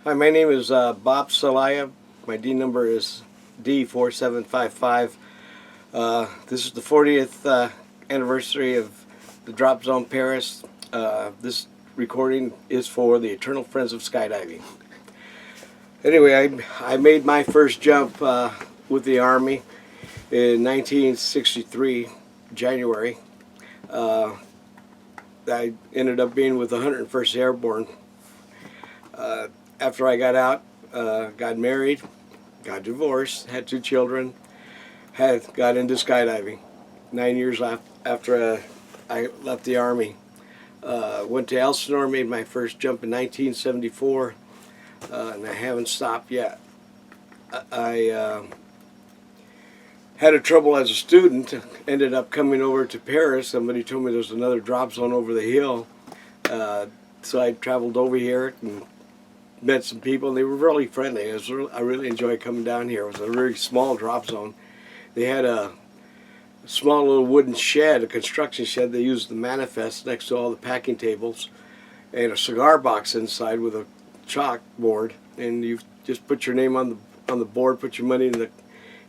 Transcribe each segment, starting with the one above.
Hi, my name is Bob Celaya. My D number is D4755. This is the 40th anniversary of the Drop Zone Paris. This recording is for the Eternal Friends of Skydiving. Anyway, I made my first jump with the Army in 1963, January. I ended up being with the 101st Airborne. After I got out, got married, got divorced, had 2 children, got into skydiving. 9 years after I left the Army. Went to Elsinore, made my first jump in 1974, and I haven't stopped yet. I had a trouble as a student, ended up coming over to Paris. Somebody told me there's another drop zone over the hill. So I traveled over here and met some people, and they were really friendly. I really enjoyed coming down here. It was a very small drop zone. They had a small little wooden shed, a construction shed. They used the manifest next to all the packing tables, and a cigar box inside with a chalkboard. And you just put your name on the board, put your money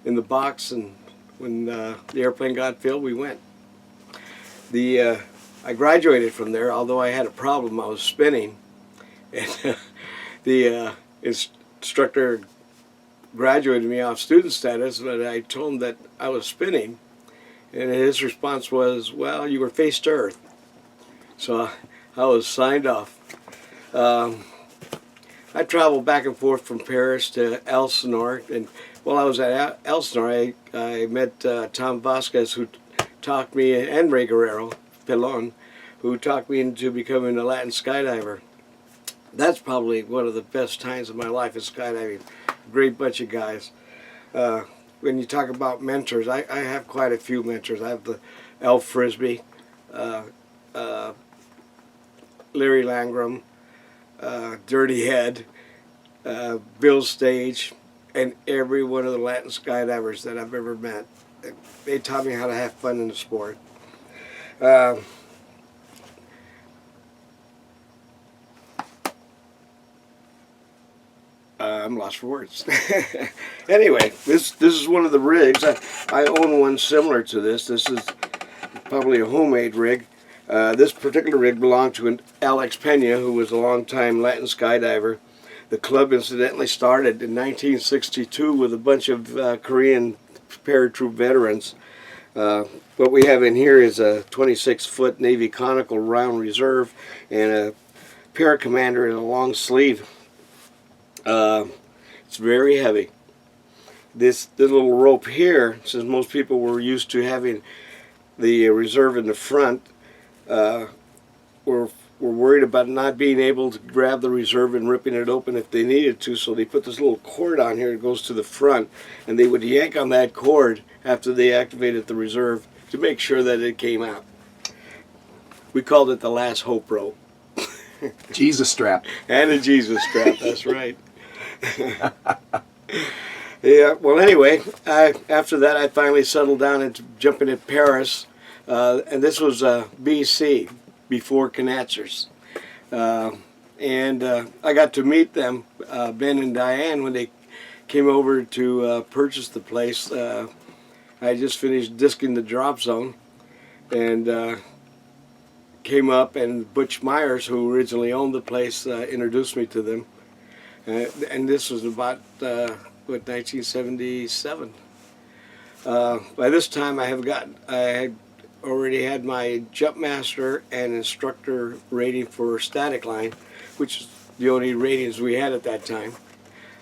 in the box, and when the airplane got filled, we went. I graduated from there, although I had a problem. I was spinning, and the instructor graduated me off student status, but I told him that I was spinning, and his response was, "Well, you were face to earth." So I was signed off. I traveled back and forth from Paris to Elsinore, and while I was at Elsinore, I met Tom Vasquez, who taught me, and Ray Guerrero Pelon, who talked me into becoming a Latin skydiver. That's probably one of the best times of my life is skydiving. Great bunch of guys. When you talk about mentors, I have quite a few mentors. I have the Elf Frisbee, Larry Langram, Dirty Head, Bill Stage, and every one of the Latin skydivers that I've ever met. They taught me how to have fun in the sport. I'm lost for words. Anyway, this is one of the rigs. I own one similar to this. This is probably a homemade rig. This particular rig belonged to Alex Pena, who was a long-time Latin skydiver. The club incidentally started in 1962 with a bunch of Korean paratroop veterans. What we have in here is a 26-foot Navy conical round reserve and a paracommander in a long sleeve. It's very heavy. This little rope here, since most people were used to having the reserve in the front, were worried about not being able to grab the reserve and ripping it open if they needed to, so they put this little cord on here that goes to the front, and they would yank on that cord after they activated the reserve to make sure that it came out. We called it the last hope rope. Jesus strap. And a Jesus strap, that's right. Yeah, well anyway, after that I finally settled down into jumping at Paris, and this was BC, before Knatzers. And I got to meet them, Ben and Diane, when they came over to purchase the place. I just finished disking the drop zone, and came up, and Butch Myers, who originally owned the place, introduced me to them. And this was about, 1977. By this time I had already had my jump master and instructor rating for static line, which is the only ratings we had at that time.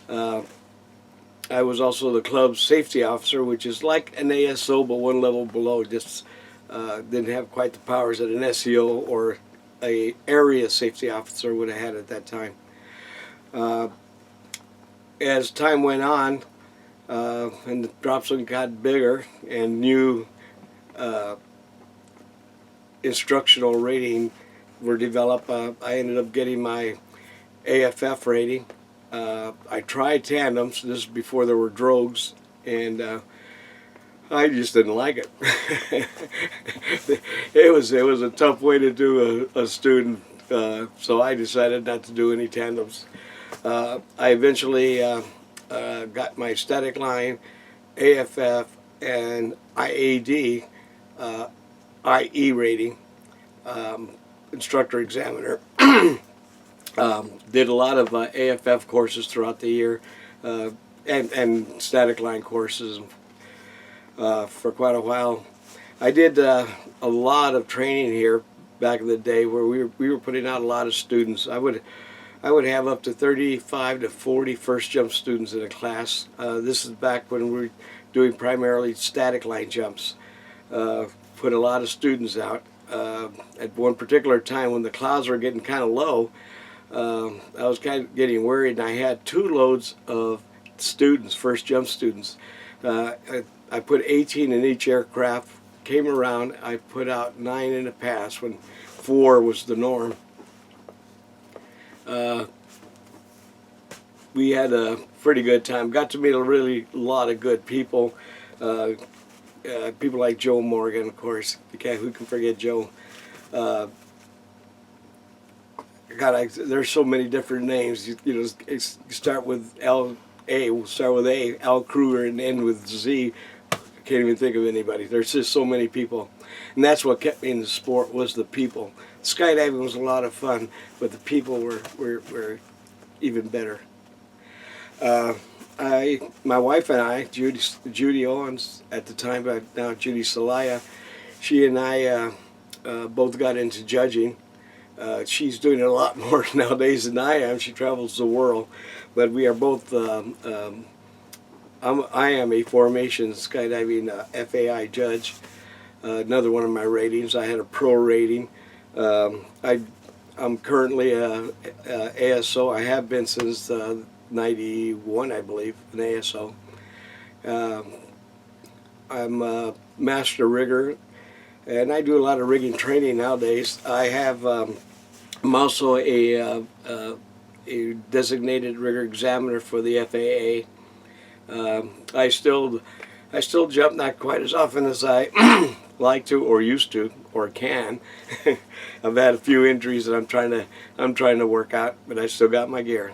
I was also the club's safety officer, which is like an ASO but one level below. Just didn't have quite the powers that an SEO or a area safety officer would have had at that time. As time went on, and the drop zone got bigger and new instructional rating were developed, I ended up getting my AFF rating. I tried tandems. This is before there were drogues, and I just didn't like it. It was a tough way to do a student, so I decided not to do any tandems. I eventually got my static line, AFF, and IAD, IE rating, instructor examiner. Did a lot of AFF courses throughout the year, and static line courses for quite a while. I did a lot of training here back in the day where we were putting out a lot of students. I would have up to 35 to 40 first jump students in a class. This is back when we were doing primarily static line jumps. Put a lot of students out. At one particular time when the clouds were getting kind of low, I was kind of getting worried, and I had 2 loads of students, first jump students. I put 18 in each aircraft. Came around, I put out 9 in a pass when 4 was the norm. We had a pretty good time. Got to meet a lot of good people. People like Joe Morgan, of course. Who can forget Joe? There's so many different names. You start with L.A. We'll start with A. Al Kruger, and end with Z. Can't even think of anybody. There's just so many people, and that's what kept me in the sport, was the people. Skydiving was a lot of fun, but the people were even better. My wife and I, Judy Owens at the time, but now Judy Celaya, she and I both got into judging. She's doing it a lot more nowadays than I am. She travels the world, but we are both. I am a formation skydiving FAI judge. Another one of my ratings. I had a pro rating. I'm currently a ASO. I have been since '91, I believe, an ASO. I'm a master rigger, and I do a lot of rigging training nowadays. I'm also a designated rigger examiner for the FAA. I still jump, not quite as often as I like to, or used to, or can. I've had a few injuries that I'm trying to work out, but I still got my gear.